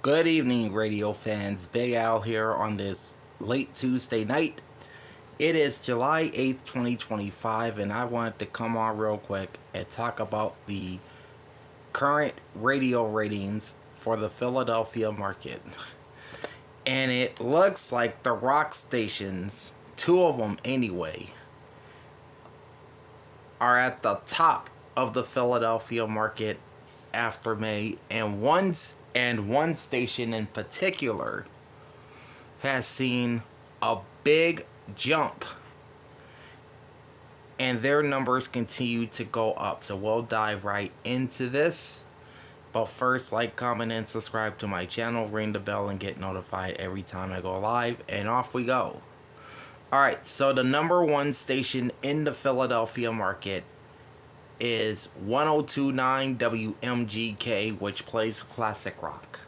Good evening, radio fans. Big Al here on this late Tuesday night. It is July 8th, 2025, and I wanted to come on real quick and talk about the current radio ratings for the Philadelphia market. And it looks like the rock stations, two of them anyway, are at the top of the Philadelphia market after May, and one station in particular has seen a big jump, and their numbers continue to go up. So we'll dive right into this. But first, like, comment, and subscribe to my channel, ring the bell, and get notified every time I go live, and off we go. Alright, so the number one station in the Philadelphia market is 1029 WMGK, which plays classic rock.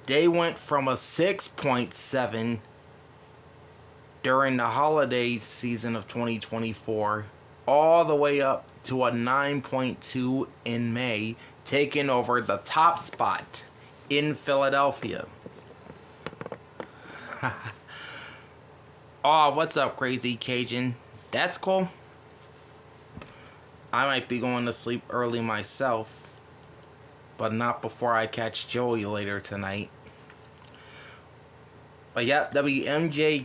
They went from a 6.7 during the holiday season of 2024 all the way up to a 9.2 in May, taking over the top spot in Philadelphia. Oh, what's up, Crazy Cajun? That's cool. I might be going to sleep early myself, but not before I catch Joey later tonight. But yeah, WMGK's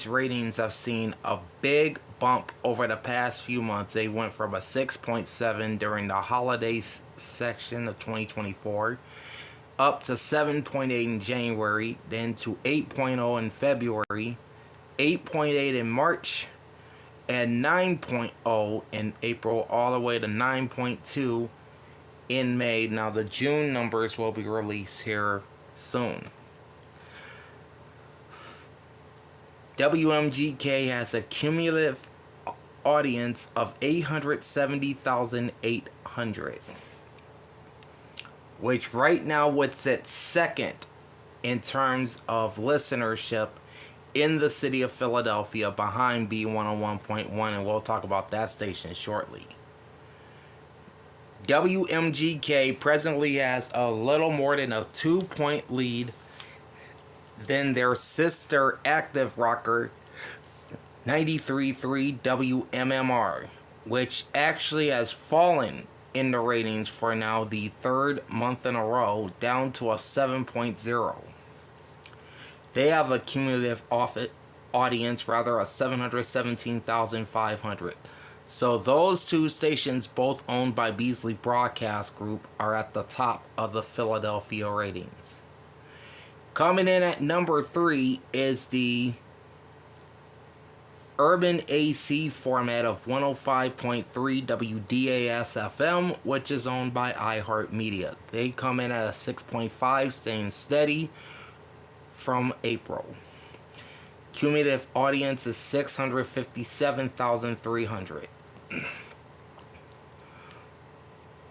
ratings have seen a big bump over the past few months. They went from a 6.7 during the holidays section of 2024 up to 7.8 in January, then to 8.0 in February, 8.8 in March, and 9.0 in April, all the way to 9.2 in May. Now the June numbers will be released here soon. WMGK has a cumulative audience of 870,800, which right now puts it second in terms of listenership in the city of Philadelphia, behind B101.1, and we'll talk about that station shortly. WMGK presently has a little more than a 2-point lead than their sister active rocker 93.3 WMMR, which actually has fallen in the ratings for now the third month in a row, down to a 7.0. They have a cumulative audience, of 717,500. So those two stations, both owned by Beasley Broadcast Group, are at the top of the Philadelphia ratings. Coming in at number 3 is the Urban AC format of 105.3 WDAS FM, which is owned by iHeartMedia. They come in at a 6.5, staying steady from April. Cumulative audience is 657,300.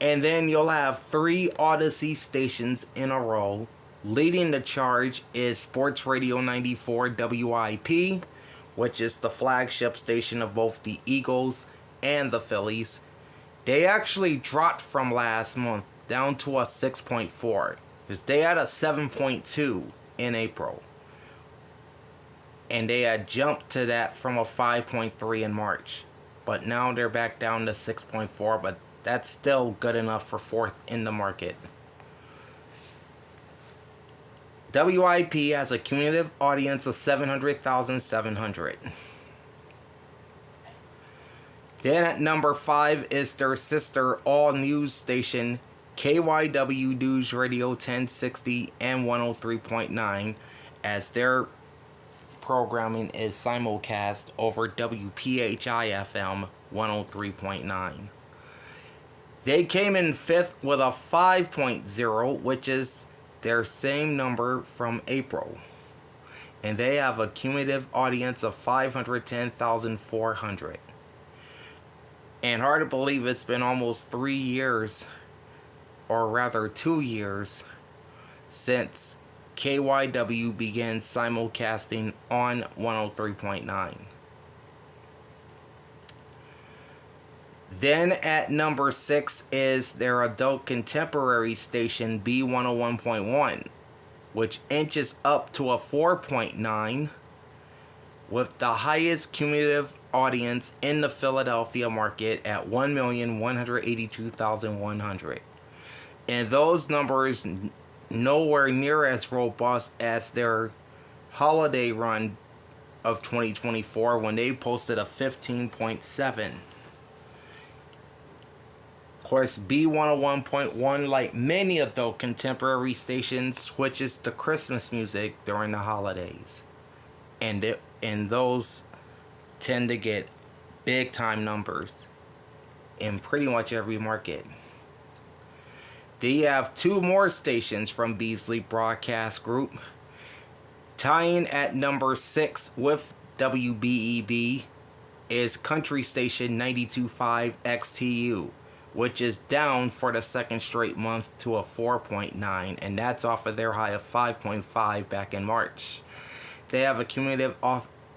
And then you'll have 3 Odyssey stations in a row. Leading the charge is Sports Radio 94 WIP, which is the flagship station of both the Eagles and the Phillies. They actually dropped from last month down to a 6.4, because they had a 7.2 in April, and they had jumped to that from a 5.3 in March, but now they're back down to 6.4, but that's still good enough for 4th in the market. WIP has a cumulative audience of 700,700. Then at number 5 is their sister all-news station, KYW News Radio 1060 and 103.9, as their programming is simulcast over WPHI FM 103.9. They came in 5th with a 5.0, which is their same number from April. And they have a cumulative audience of 510,400. And hard to believe it's been almost 3 years, or rather 2 years, since KYW began simulcasting on 103.9. Then at number 6 is their adult contemporary station B101.1, which inches up to a 4.9 with the highest cumulative audience in the Philadelphia market at 1,182,100. And those numbers nowhere near as robust as their holiday run of 2024 when they posted a 15.7. Of course, B101.1, like many adult contemporary stations, switches to Christmas music during the holidays. And those tend to get big time numbers in pretty much every market. They have 2 more stations from Beasley Broadcast Group. Tying at number 6 with WBEB is country station 92.5 XTU, which is down for the second straight month to a 4.9, and that's off of their high of 5.5 back in March. They have a cumulative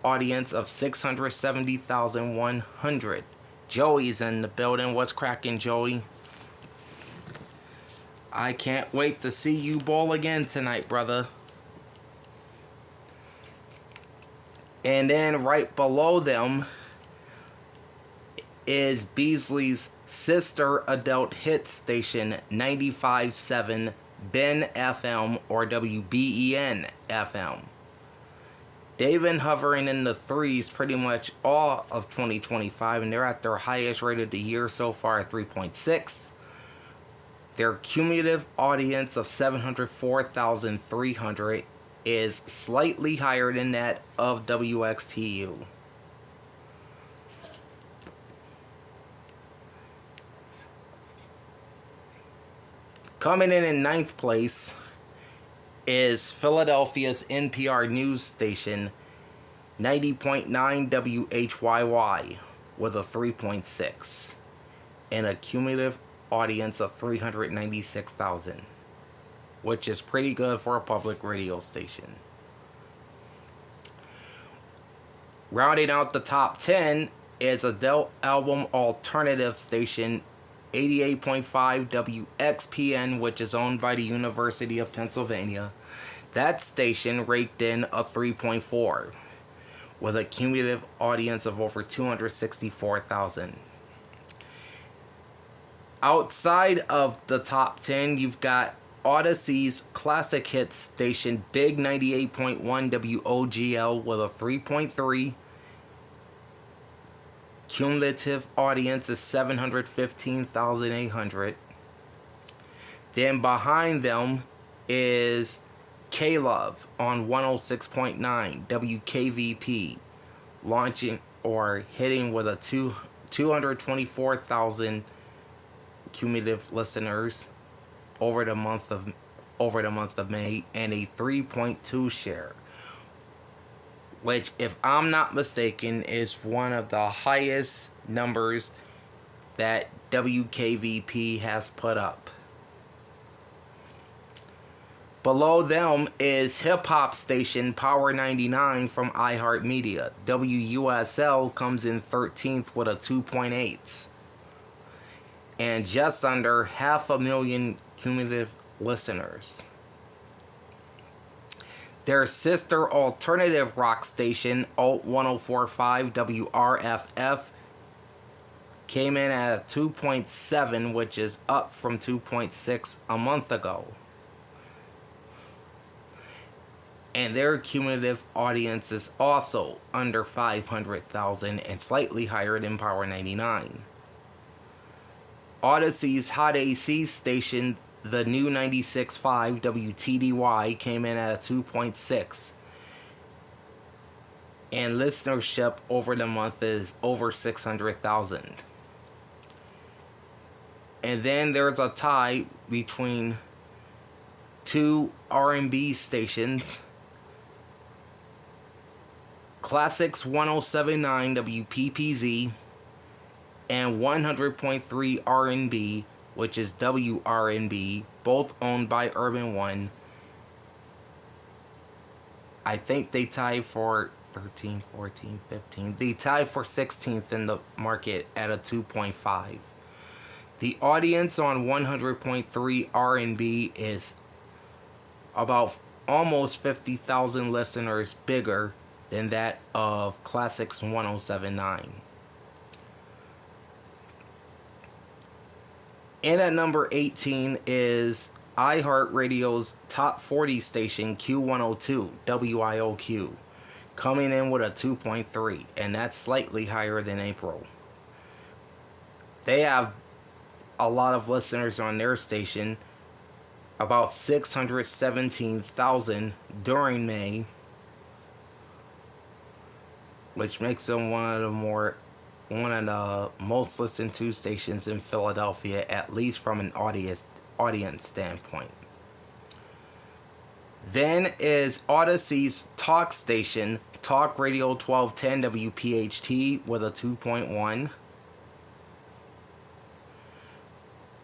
audience of 670,100. Joey's in the building. What's cracking, Joey? I can't wait to see you bowl again tonight, brother. And then right below them is Beasley's sister adult hit station 95.7 Ben FM or WBEN FM. They've been hovering in the 3s pretty much all of 2025, and they're at their highest rate of the year so far at 3.6. Their cumulative audience of 704,300 is slightly higher than that of WXTU. Coming in ninth place is Philadelphia's NPR news station 90.9 WHYY with a 3.6 and a cumulative audience of 396,000, which is pretty good for a public radio station. Rounding out the top 10 is adult album alternative station 88.5 WXPN, which is owned by the University of Pennsylvania. That station raked in a 3.4 with a cumulative audience of over 264,000. Outside of the top 10, you've got Odyssey's classic hits station Big 98.1 WOGL with a 3.3. Cumulative audience is 715,800. Then behind them is K-Love on 106.9 WKVP, launching or hitting with a 224,000 cumulative listeners over the month of May and a 3.2 share, which, if I'm not mistaken, is one of the highest numbers that WKVP has put up. Below them is hip-hop station Power 99 from iHeartMedia. WUSL comes in 13th with a 2.8. And just under 500,000 cumulative listeners. Their sister alternative rock station, Alt 104.5 WRFF, came in at a 2.7, which is up from 2.6 a month ago. And their cumulative audience is also under 500,000 and slightly higher than Power 99. Odyssey's Hot AC station, the new 96.5 WTDY, came in at a 2.6. And listenership over the month is over 600,000. And then there's a tie between 2 R&B stations. Classics 107.9 WPPZ and 100.3 R&B, which is WRNB, both owned by Urban One. I think they tie for 13, 14, 15. They tied for 16th in the market at a 2.5. The audience on 100.3 R&B is about almost 50,000 listeners bigger than that of Classics 107.9. And at number 18 is iHeartRadio's top 40 station Q102, WIOQ, coming in with a 2.3, and that's slightly higher than April. They have a lot of listeners on their station, about 617,000 during May, which makes them one of the most listened to stations in Philadelphia, at least from an audience standpoint. Then is Odyssey's talk station, Talk Radio 1210 WPHT, with a 2.1.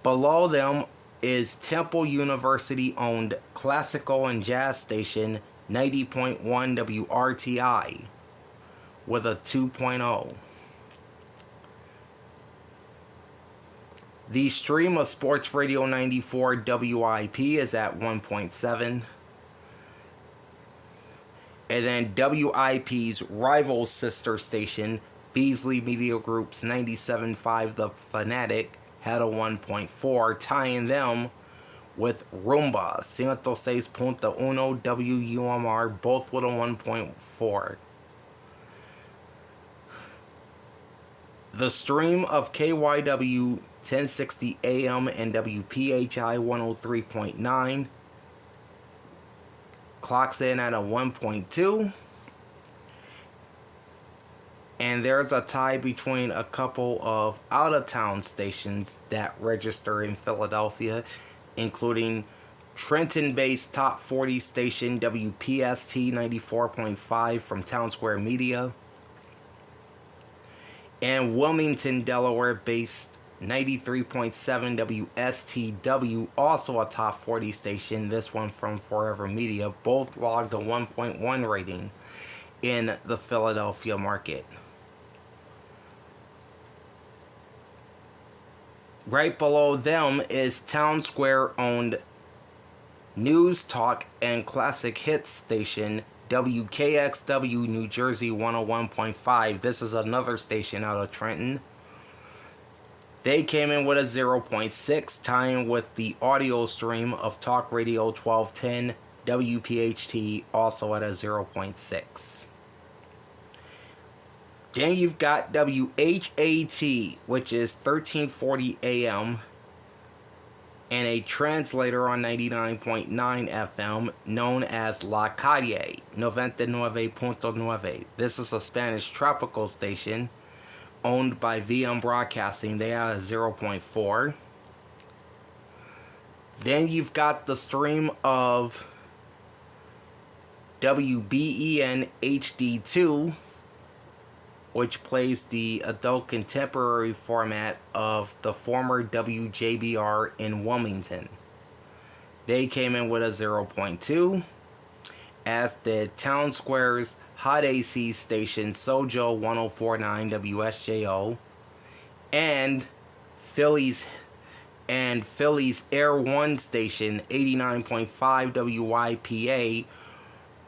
Below them is Temple University owned classical and jazz station 90.1 WRTI with a 2.0. The stream of Sports Radio 94 WIP is at 1.7. And then WIP's rival sister station, Beasley Media Group's 97.5 The Fanatic, had a 1.4, tying them with Rumba 106.1 WUMR, both with a 1.4. The stream of KYW 1060 AM and WPHI 103.9 clocks in at a 1.2. And there's a tie between a couple of out-of-town stations that register in Philadelphia, including Trenton-based top 40 station WPST 94.5 from Town Square Media, and Wilmington, Delaware-based 93.7 WSTW, also a top 40 station, this one from Forever Media. Both logged a 1.1 rating in the Philadelphia market. Right below them is Town Square owned news, talk, and classic hits station WKXW New Jersey 101.5. This is another station out of Trenton. They came in with a 0.6, tying with the audio stream of Talk Radio 1210 WPHT, also at a 0.6. Then you've got WHAT, which is 1340 AM, and a translator on 99.9 FM known as La Calle 99.9. This is a Spanish tropical station owned by VM Broadcasting. They have a 0.4. Then you've got the stream of WBEN HD2, which plays the adult contemporary format of the former WJBR in Wilmington. They came in with a 0.2, as did Town Square's Hot AC station Sojo 104.9 WSJO, and Philly's Air 1 station 89.5 WYPA,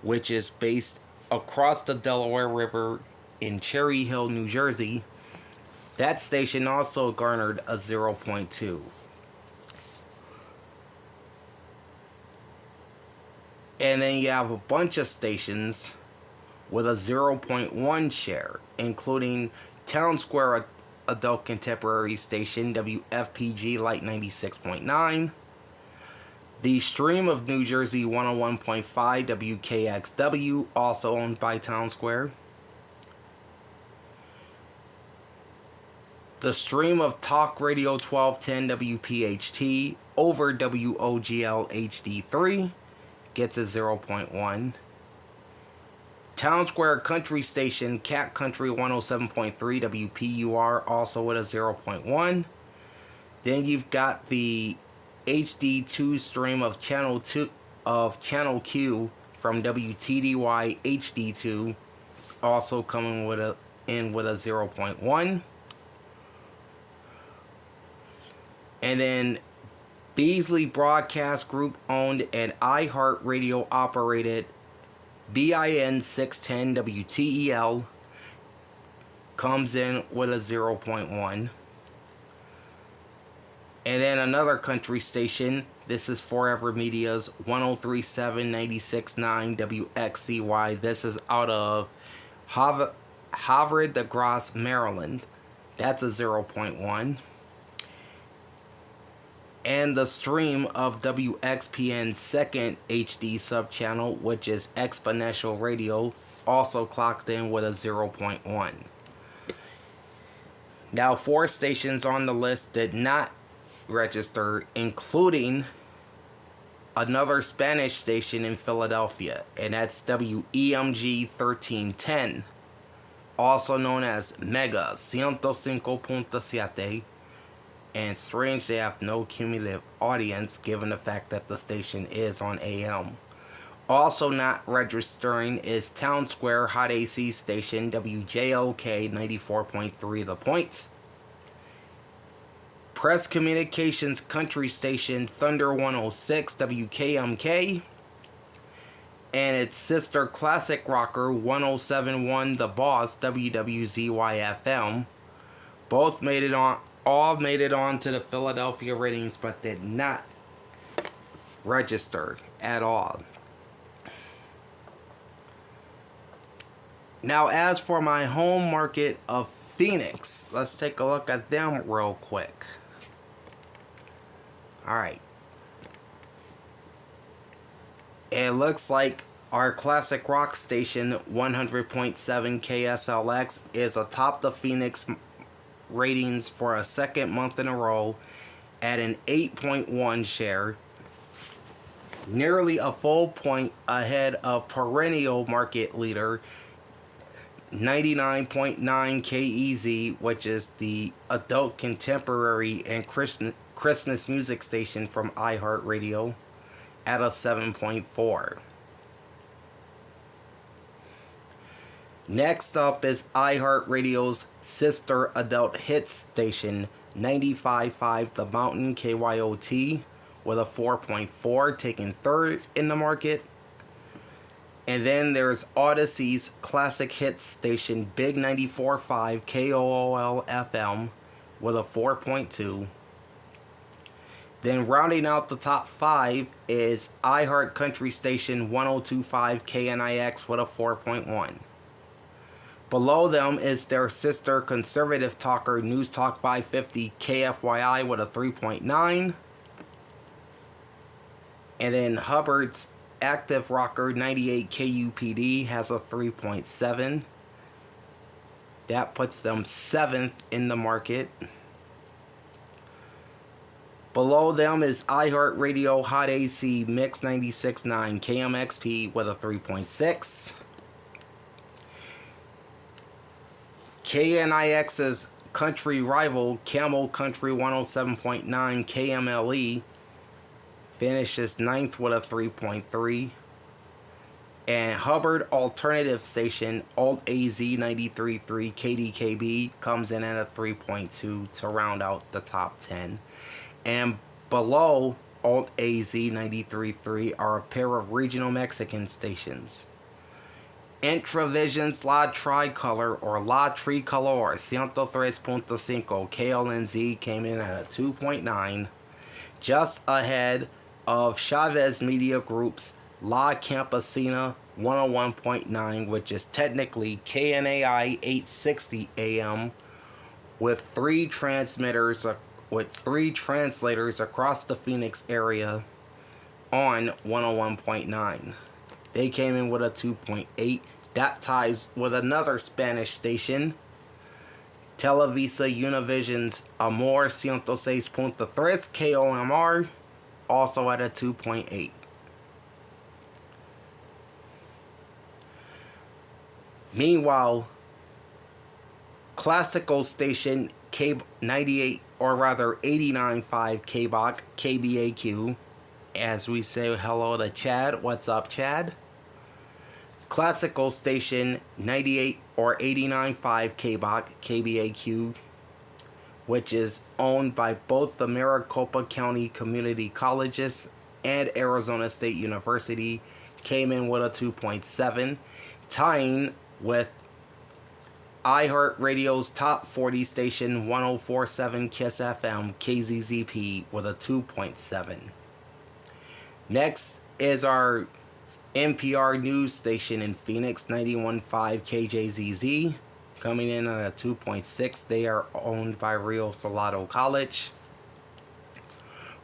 which is based across the Delaware River in Cherry Hill, New Jersey. That station also garnered a 0.2. And then you have a bunch of stations with a 0.1 share, including Town Square Adult Contemporary Station WFPG Light 96.9, the stream of New Jersey 101.5 WKXW, also owned by Town Square, the stream of Talk Radio 1210 WPHT over WOGL HD3 gets a 0.1. Town Square Country Station Cat Country 107.3 WPUR, also with a 0.1. Then you've got the HD2 stream of Channel Q from WTDY HD2, also coming with a 0.1. And then Beasley Broadcast Group owned and iHeartRadio operated BIN 610 WTEL comes in with a 0.1. And then another country station, this is Forever Media's 103.7 WXCY. This is out of Havre de Grace, Maryland. That's a 0.1. And the stream of WXPN's second HD subchannel, which is Exponential Radio, also clocked in with a 0.1. Now, 4 stations on the list did not register, including another Spanish station in Philadelphia, and that's WEMG 1310, also known as Mega 105.7, and strange they have no cumulative audience given the fact that the station is on AM. Also not registering is Town Square Hot AC station WJLK 94.3 The Point, Press Communications country station Thunder 106 WKMK, and its sister classic rocker 107.1 The Boss WWZY-FM. All made it on to the Philadelphia ratings, but did not register at all. Now, as for my home market of Phoenix, let's take a look at them real quick. Alright. It looks like our classic rock station 100.7 KSLX is atop the Phoenix ratings for a second month in a row at an 8.1 share, nearly a full point ahead of perennial market leader 99.9 KEZ, which is the adult contemporary and Christmas music station from iHeartRadio, at a 7.4. Next up is iHeartRadio's sister adult hits station 95.5 The Mountain KYOT with a 4.4, taking third in the market. And then there's Odyssey's classic hits station Big 94.5 KOOL FM with a 4.2. Then rounding out the top 5 is iHeart Country Station 102.5 KNIX with a 4.1. Below them is their sister conservative talker News Talk 550 KFYI with a 3.9. And then Hubbard's active rocker 98 KUPD has a 3.7. That puts them 7th in the market. Below them is iHeartRadio Hot AC Mix 96.9 KMXP with a 3.6. KNIX's country rival Camel Country 107.9 KMLE finishes 9th with a 3.3. And Hubbard Alternative Station Alt AZ 93.3 KDKB comes in at a 3.2 to round out the top 10. And below Alt AZ 93.3 are a pair of regional Mexican stations. Intravision's La Tricolor or La Tricolor 103.5 KLNZ came in at a 2.9, just ahead of Chavez Media Group's La Campesina 101.9, which is technically KNAI 860 AM, with 3 translators across the Phoenix area on 101.9. They came in with a 2.8. That ties with another Spanish station, Televisa Univision's Amor 106.3 KOMR, also at a 2.8. Meanwhile, classical station K98, or rather 89.5 KBOC, KBAQ, as we say hello to Chad. What's up, Chad? Classical station 98 or 89.5 KBOC, KBAQ, which is owned by both the Maricopa County Community Colleges and Arizona State University, came in with a 2.7, tying with iHeartRadio's top 40 station 104.7 KISS FM KZZP with a 2.7. Next is our NPR news station in Phoenix, 91.5 KJZZ, coming in at a 2.6. They are owned by Rio Salado College.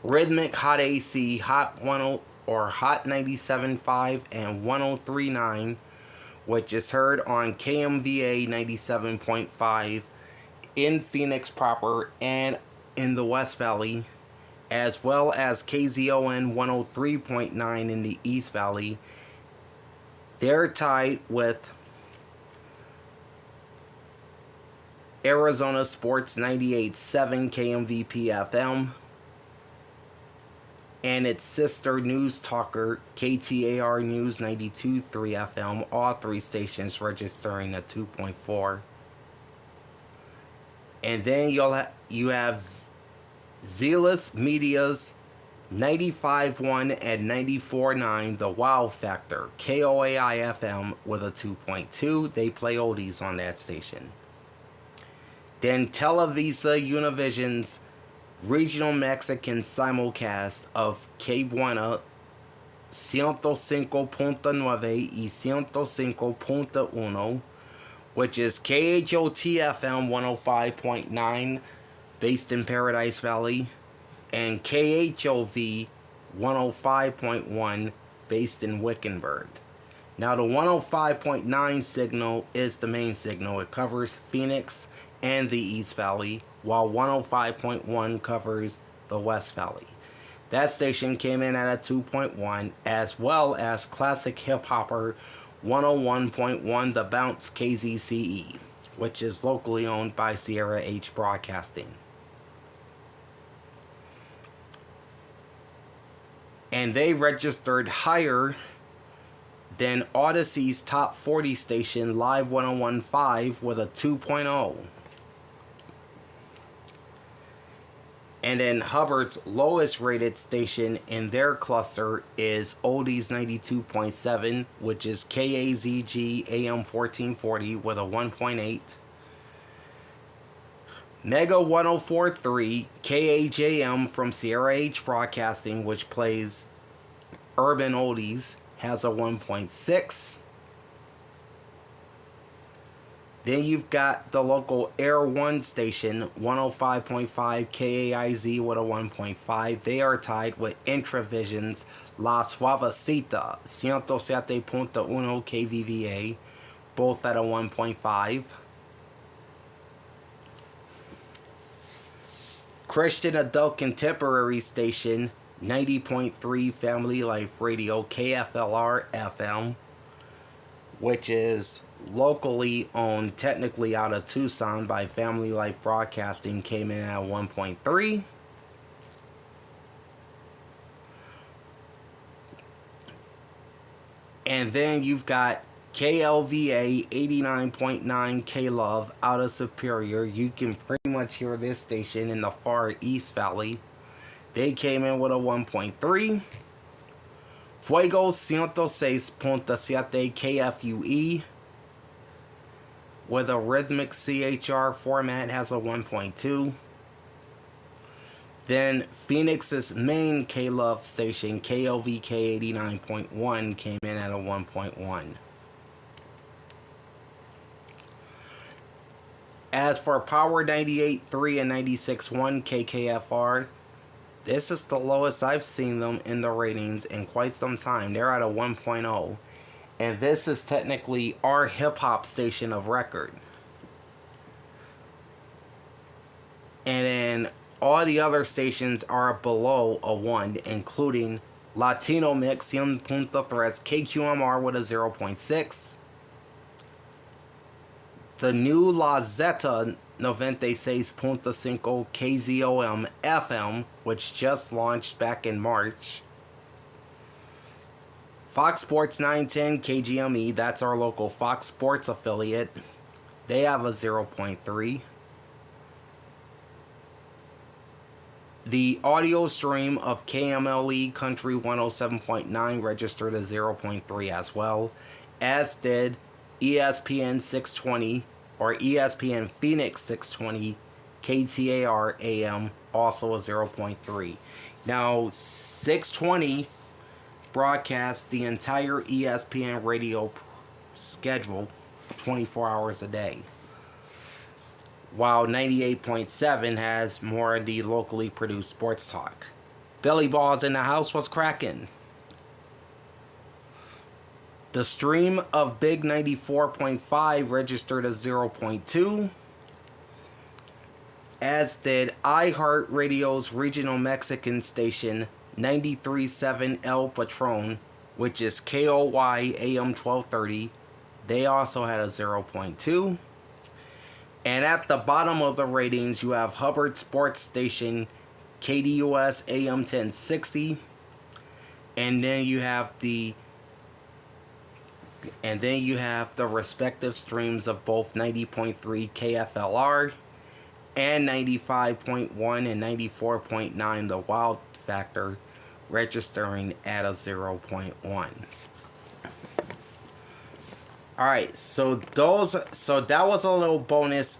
Rhythmic Hot AC, Hot 10 or Hot 97.5 and 103.9, which is heard on KMVA 97.5 in Phoenix proper and in the West Valley, as well as KZON 103.9 in the East Valley. They're tied with Arizona Sports 98.7 KMVP FM and its sister news talker KTAR News 92.3 FM, all three stations registering a 2.4. And then you have Zealous Media's 95.1 and 94.9, The Wow Factor, KOAI FM with a 2.2. They play oldies on that station. Then Televisa Univision's regional Mexican simulcast of Que Buena 105.9 y 105.1, which is KHOT FM 105.9 based in Paradise Valley, and KHOV 105.1 based in Wickenburg. Now the 105.9 signal is the main signal. It covers Phoenix and the East Valley, while 105.1 covers the West Valley. That station came in at a 2.1, as well as classic hip-hopper 101.1 The Bounce KZCE, which is locally owned by Sierra H Broadcasting. And they registered higher than Odyssey's top 40 station Live 101.5 with a 2.0. And then Hubbard's lowest rated station in their cluster is Oldies 92.7, which is KAZG AM 1440 with a 1.8. Mega 104.3 KAJM from Sierra H Broadcasting, which plays urban oldies, has a 1.6. Then you've got the local Air 1 station, 105.5 KAIZ with a 1.5. They are tied with Intravision's La Suavecita, 107.1 KVVA, both at a 1.5. Christian Adult Contemporary Station, 90.3 Family Life Radio, KFLR FM, which is locally owned, technically out of Tucson by Family Life Broadcasting, came in at 1.3. And then you've got KLVA 89.9 K-Love out of Superior. You can pretty much hear this station in the far East Valley. They came in with a 1.3. Fuego 106.7 KFUE with a rhythmic CHR format has a 1.2. Then Phoenix's main K-Love station, KLVK 89.1, came in at a 1.1. As for Power 98.3 and 96.1 KKFR, this is the lowest I've seen them in the ratings in quite some time. They're at a 1.0. And this is technically our hip-hop station of record. And then all the other stations are below a 1, including Latino Mix 100.3 KQMR with a 0.6. The new La Zeta 96.5 KZOM FM, which just launched back in March. Fox Sports 910 KGME, that's our local Fox Sports affiliate. They have a 0.3. The audio stream of KMLE Country 107.9 registered a 0.3 as well, as did ESPN 620 or ESPN Phoenix 620 KTAR AM, also a 0.3. Now, 620 broadcasts the entire ESPN radio schedule 24 hours a day, while 98.7 has more of the locally produced sports talk. Billy Balls in the house was cracking. The stream of Big 94.5 registered a 0.2, as did iHeartRadio's regional Mexican station 93.7 El Patron, which is KOY AM 1230. They also had a 0.2. And at the bottom of the ratings, you have Hubbard Sports Station, KDUS AM 1060. And then you have the respective streams of both 90.3 KFLR and 95.1 and 94.9, the Wild Factor, registering at a 0.1. Alright, so that was a little bonus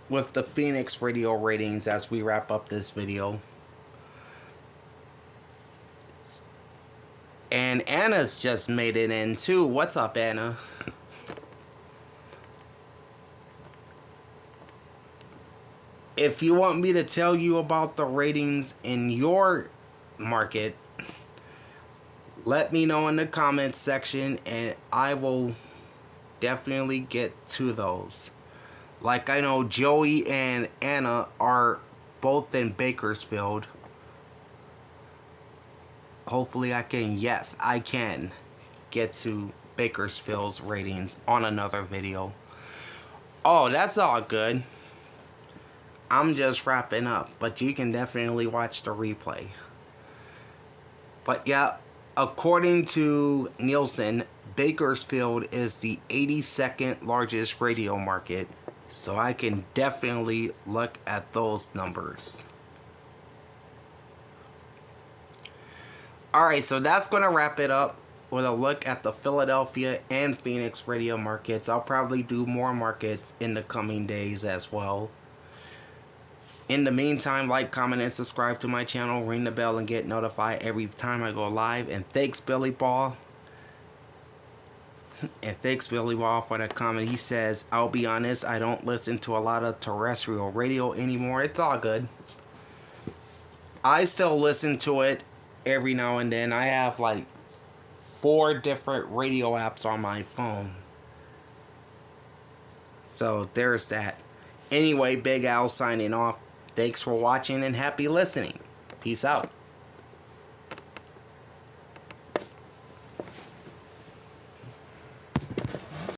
with the Phoenix radio ratings as we wrap up this video. And Anna's just made it in too. What's up, Anna? If you want me to tell you about the ratings in your market, let me know in the comments section and I will definitely get to those. Like, I know Joey and Anna are both in Bakersfield. Hopefully I can get to Bakersfield's ratings on another video. Oh, that's all good. I'm just wrapping up, but you can definitely watch the replay. But yeah, according to Nielsen, Bakersfield is the 82nd largest radio market, so I can definitely look at those numbers. Alright, so that's going to wrap it up with a look at the Philadelphia and Phoenix radio markets. I'll probably do more markets in the coming days as well. In the meantime, like, comment, and subscribe to my channel. Ring the bell and get notified every time I go live. And thanks, Billy Ball. And thanks, Billy Ball, for that comment. He says, I'll be honest, I don't listen to a lot of terrestrial radio anymore. It's all good. I still listen to it every now and then. I have like 4 different radio apps on my phone. So there's that. Anyway, Big Al signing off. Thanks for watching and happy listening. Peace out.